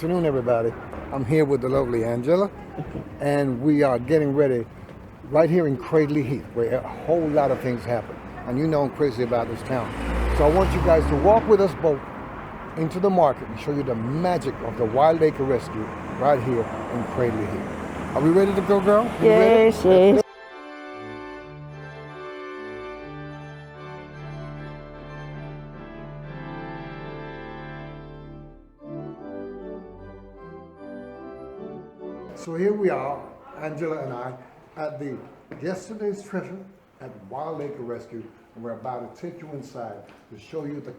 Good afternoon, everybody. I'm here with the lovely Angela, and we are getting ready right here in Cradley Heath, where a whole lot of things happen. And you know I'm crazy about this town. So I want you guys to walk with us both into the market and show you the magic of the Wild Acre Rescue right here in Cradley Heath. Are we ready to go, girl? Yes, yes. So here we are, Angela and I, at the Yesterday's Treasure at Wild Acre Rescue, and we're about to take you inside to show you the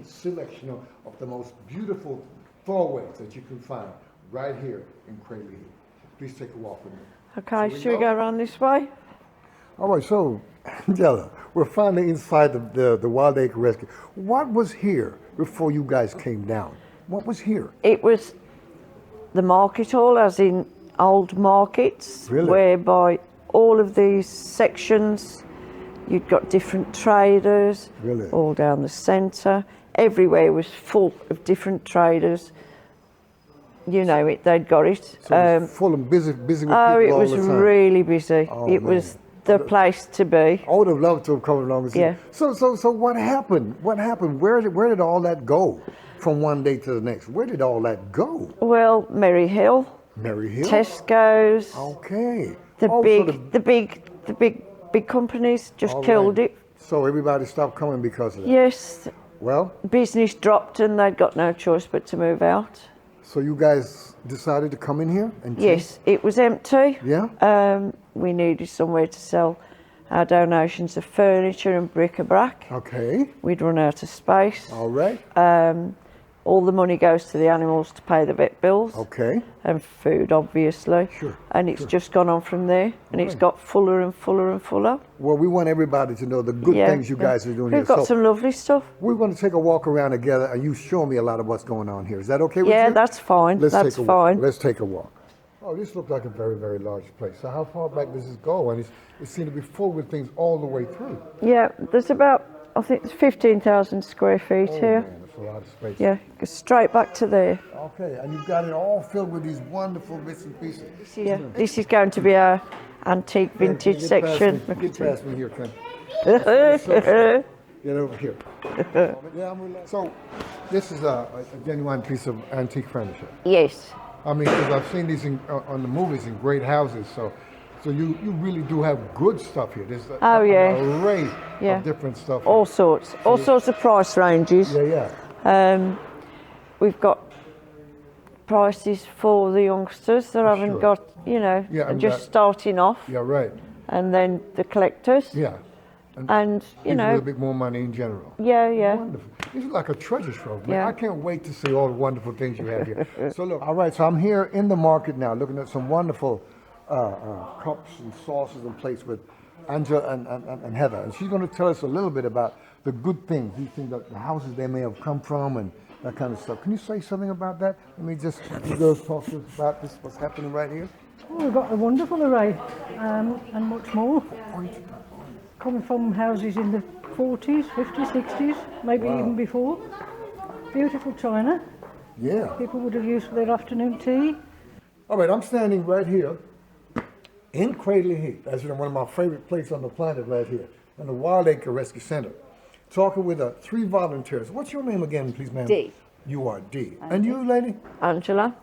selection of the most beautiful throwaways that you can find right here in Cradley Heath. Please take a walk with me. Okay, should we go around this way? All right, so Angela, we're finally inside the Wild Acre Rescue. What was here before you guys came down? What was here? It was the market hall, as in old markets, Really? whereby all of these sections, you'd got different traders, Really? all down the centre. Everywhere was full of different traders. You know it, they'd got it. So it was full and busy with people Oh, it all was the time. really busy. Oh, it man. was the place to be. I would have loved to have come along and see. Yeah. So what happened? What happened? Where did all that go from one day to the next? Where did all that go? Well, Merry Hill, Mary Hill? Tesco's, Okay. the Oh, so big companies just all killed right. it. So everybody stopped coming because of that. Yes, Well, business dropped and they'd got no choice but to move out. so you guys decided to come in here and Yes, it was empty. Yeah. We needed somewhere to sell our donations of furniture and bric-a-brac. Okay. We'd run out of space. All right. All the money goes to the animals to pay the vet bills Okay. and food, obviously. Sure, And it's just gone on from there, and it's got fuller and fuller and fuller. Well, we want everybody to know the good things you guys are doing We've here. got some lovely stuff. We're going to take a walk around together, and you show me a lot of what's going on here. Is that okay with you? Yeah, that's fine. Let's That's take a walk. fine. Let's take a walk. Oh, this looks like a very, very large place. So how far back does this go? And it seems to be full with things all the way through. Yeah, there's about, I think it's 15,000 square feet here. Man, that's a lot of space. Yeah, go straight back to there. Okay, and you've got it all filled with these wonderful bits and pieces. Yeah, this is going to be our antique vintage Get past section. me. Get past me here, Ken. Get over here. Yeah, I'm relaxed. So, this is a genuine piece of antique furniture. Yes. I mean, because I've seen these on the movies in great houses, so you really do have good stuff here. There's an array of different stuff. All sorts of price ranges. Yeah. We've got prices for the youngsters that haven't got, just starting off. Yeah, right. And then the collectors. Yeah. And People with a bit more money in general. Yeah. Wonderful. This is like a treasure trove, man. Yeah. I can't wait to see all the wonderful things you have here. So look, all right, so I'm here in the market now looking at some wonderful cups and saucers and plates with Angela and Heather. And she's going to tell us a little bit about the good things, these things, that the houses they may have come from and that kind of stuff. Can you say something about that? Let me just, you girls talk to us about this, what's happening right here. Oh, we've got a wonderful array and much more. Coming from houses in the 40s, 50s, 60s, maybe even before. Beautiful china. Yeah. People would have used for their afternoon tea. All right, I'm standing right here in Cradley Heath. That's one of my favorite places on the planet right here, in the Wild Acre Rescue Center. Talking with 3 volunteers. What's your name again, please, ma'am? Dee. You are Dee. And you, lady? Angela.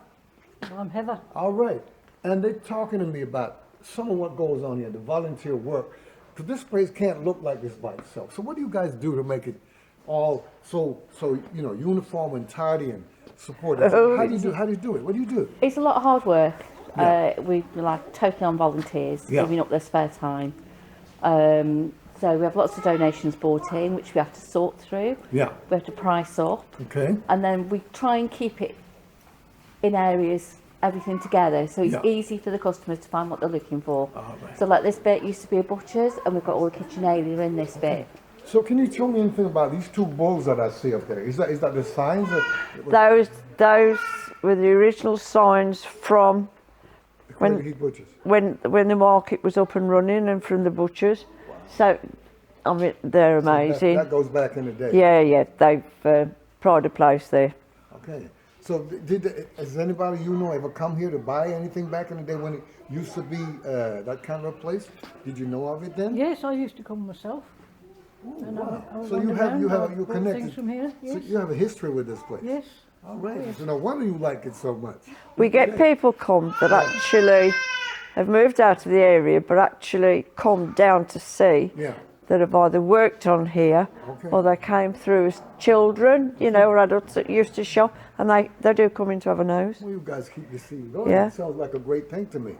I'm Heather. All right. And they're talking to me about some of what goes on here, the volunteer work. Because this place can't look like this by itself. So what do you guys do to make it all so uniform and tidy and support that? How do you do it? What do you do? It's a lot of hard work. Yeah. We rely totally on volunteers Yeah. giving up their spare time. So we have lots of donations brought in, which we have to sort through. Yeah. We have to price up. Okay. And then we try and keep it in areas, everything together, so it's easy for the customers to find what they're looking for. Right. So like this bit used to be a butcher's, and we've got all the KitchenAid in this bit. So can you tell me anything about these 2 bowls that I see up there? Is that the signs? Those were the original signs from Cradley Heath Butchers. when the market was up and running, and from the butchers. So, I mean, they're amazing. That goes back in the day. Yeah, they've pride of place there. Okay. So has anybody you know ever come here to buy anything back in the day when it used to be that kind of a place? Did you know of it then? Yes, I used to come myself. And Wow. I So you're bought connected. things from here. So Yes. you have a history with this place. Yes. All right. So no wonder you like it so much. We get people come that actually have moved out of the area, but actually come down to see. Yeah. That have either worked on here, Okay. or they came through as children, you know, or adults that used to shop, and they do come in to have a nose. Well, you guys keep the scene going. Yeah. It sounds like a great thing to me.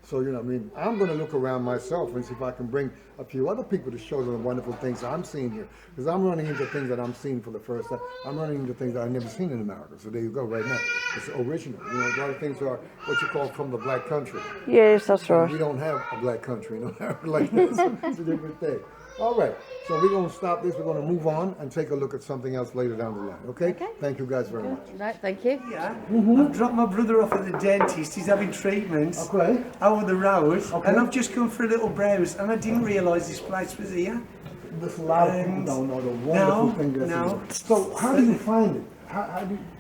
So, you know, I mean, I'm going to look around myself and see if I can bring a few other people to show them the wonderful things I'm seeing here. Because I'm running into things that I'm seeing for the first time. I'm running into things that I've never seen in America. So there you go, right now. It's original. You know, a lot of things are what you call from the black country. Yes, that's We right. don't have a black country in America like this. It's a different thing. All right, so we're going to stop this. We're going to move on and take a look at something else later down the line, okay? Thank you guys very much. Right, thank you. Yeah, I've dropped my brother off at the dentist. He's having treatments Okay. over the road, Okay. and I've just come for a little browse, and I didn't realise this place was here. There's a lot of people And don't know the wonderful no, thing that's no. in there. So how do you find it?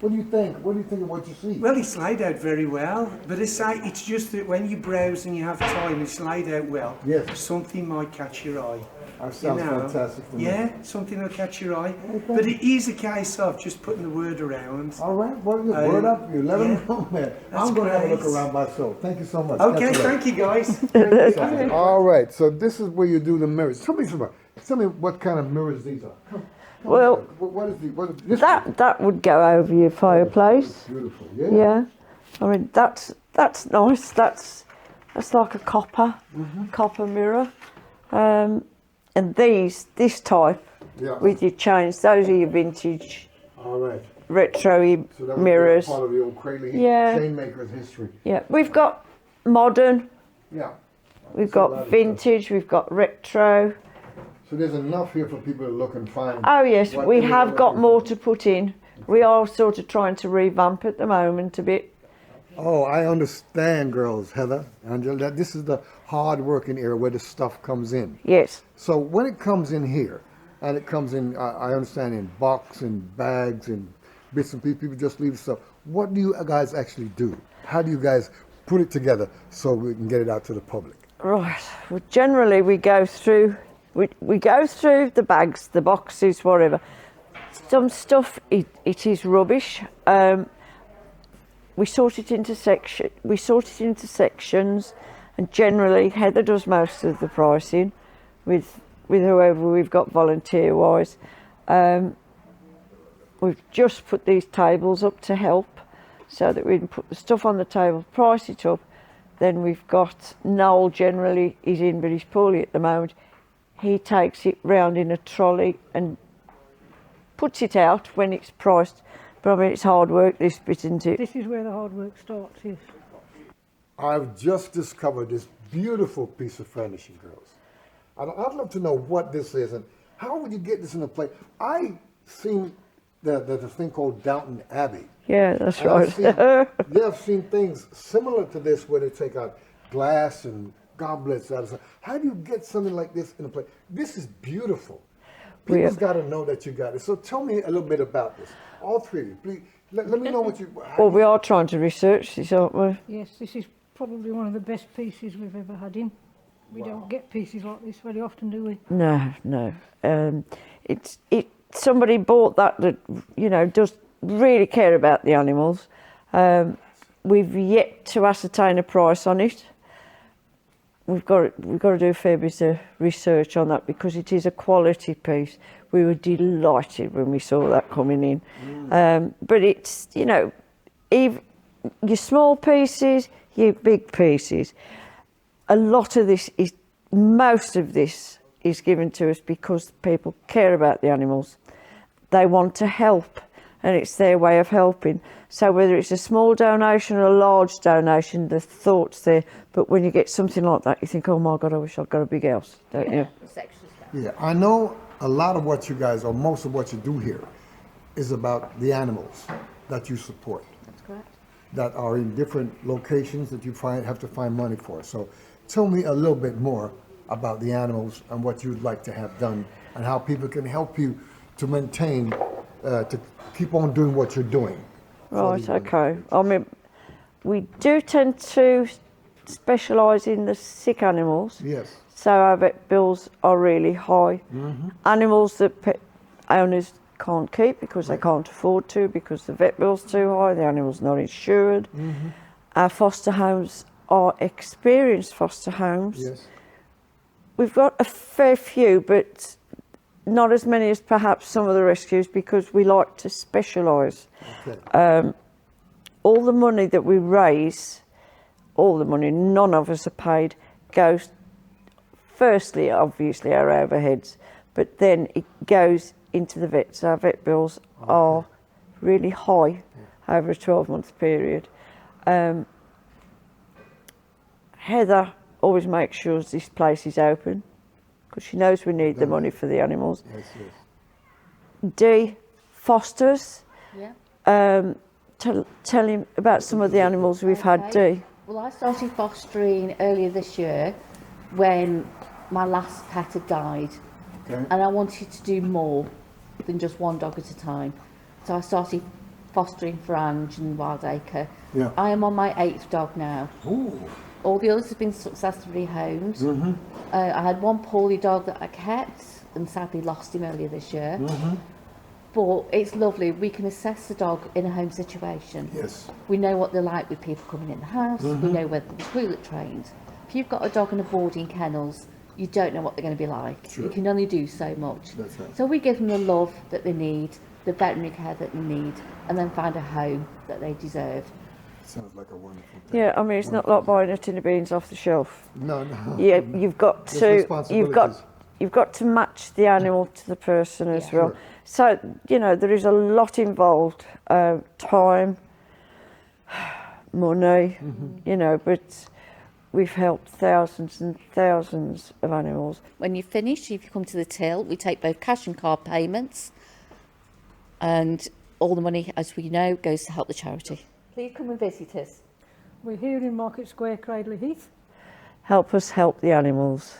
What do you think? What do you think of what you see? Well, it's laid out very well, but I say it's just that when you browse and you have time, it's laid out well. Yes. Something might catch your eye. That sounds fantastic to me. Yeah, something will catch your eye. But it is a case of just putting the word around. All right, well, you word up. You let them know, man. That's I'm going to have a look great. around myself. Thank you so much. Okay, Catch you later. thank you guys. All right, so this is where you do the mirrors. Tell me what kind of mirrors these are. Come Well, what is this? that would go over your fireplace. Beautiful, yeah. Yeah, I mean that's nice. That's like a copper mirror. And this type Yeah. with your chains, those are your vintage All right. retro So that was mirrors. part of the old Crayley Yeah. chain maker's history. Yeah, we've got modern, Yeah. we've So a lot got of vintage, we've got retro. So there's enough here for people to look and find. Oh yes, what we they're have got looking more for. to put in. We are sort of trying to revamp at the moment a bit. Oh, I understand, girls, Heather, Angela, that this is the hard-working area where the stuff comes in. Yes. So when it comes in here, and it comes in, I understand, in box and bags and bits and pieces, people just leave stuff. What do you guys actually do? How do you guys put it together so we can get it out to the public? Right. Well, generally we go through the bags, the boxes, whatever. Some stuff it is rubbish. We sort it into sections, and generally Heather does most of the pricing with whoever we've got volunteer wise. We've just put these tables up to help so that we can put the stuff on the table, price it up. Then we've got Noel, generally he's in but he's poorly at the moment. He takes it round in a trolley and puts it out when it's priced. But I mean, it's hard work, this bit, isn't it? This is where the hard work starts, yes. I've just discovered this beautiful piece of furnishing, girls. I'd love to know what this is and how would you get this in a place. I seen the thing called Downton Abbey. Yeah, that's And right. I've seen things similar to this where they take out glass and goblets out of stuff. How do you get something like this in a place? This is beautiful. People's got to know that you got it. So tell me a little bit about this. All three of you, please. Let me know what you. Well, we are trying to research this, aren't we? Yes, this is probably one of the best pieces we've ever had in. We don't get pieces like this very often, do we? No. Somebody bought that you know does really care about the animals. We've yet to ascertain a price on it. We've got to do a fair bit of research on that because it is a quality piece. We were delighted when we saw that coming in. But it's, you know, even your small pieces, your big pieces. Most of this is given to us because people care about the animals. They want to help, and it's their way of helping. So whether it's a small donation or a large donation, the thought's there. But when you get something like that, you think, oh my God, I wish I'd got a big house, don't you? Yeah, I know a lot of what you guys, or most of what you do here, is about the animals that you support. That's correct. That are in different locations that you have to find money for. So tell me a little bit more about the animals and what you'd like to have done and how people can help you to maintain, to keep on doing what you're doing. for Right, these wonderful okay. things. I mean, we do tend to specialise in the sick animals. Yes. So our vet bills are really high. Animals that pet owners can't keep because they can't afford to, because the vet bill's too high, the animal's not insured. Our foster homes are experienced foster homes. Yes. We've got a fair few, but not as many as perhaps some of the rescues, because we like to specialise. Okay. All the money that we raise, all the money, none of us are paid, goes firstly, obviously, our overheads, but then it goes into the vets. Our vet bills are really high over a 12-month period. Heather always makes sure this place is open because she knows we need the money for the animals. Yes, yes. Dee fosters. Yeah. Tell him about some of the animals we've had, Dee. Well, I started fostering earlier this year when my last pet had died, Okay. and I wanted to do more than just one dog at a time. So I started fostering for Ange and Wild Acre. Yeah. I am on my 8th dog now. Ooh. All the others have been successfully homed. I had one poorly dog that I kept and sadly lost him earlier this year. But it's lovely. We can assess the dog in a home situation. Yes. We know what they're like with people coming in the house. We know whether they're toilet trained. If you've got a dog in a boarding kennels, you don't know what they're going to be like. Sure. You can only do so much. That's right. So we give them the love that they need, the veterinary care that they need, and then find a home that they deserve. Sounds like a wonderful thing. Yeah, I mean, it's not like buying a tin of beans off the shelf. No, no. Yeah, you've got There's to responsibilities. you've got to match the animal to the person as Yeah. well. Sure. So you know there is a lot involved, time, money, you know, but we've helped thousands and thousands of animals. When you finish, if you come to the till, we take both cash and card payments, and all the money, as we know, goes to help the charity. Please come and visit us. We're here in Market Square, Cradley Heath. Help us help the animals.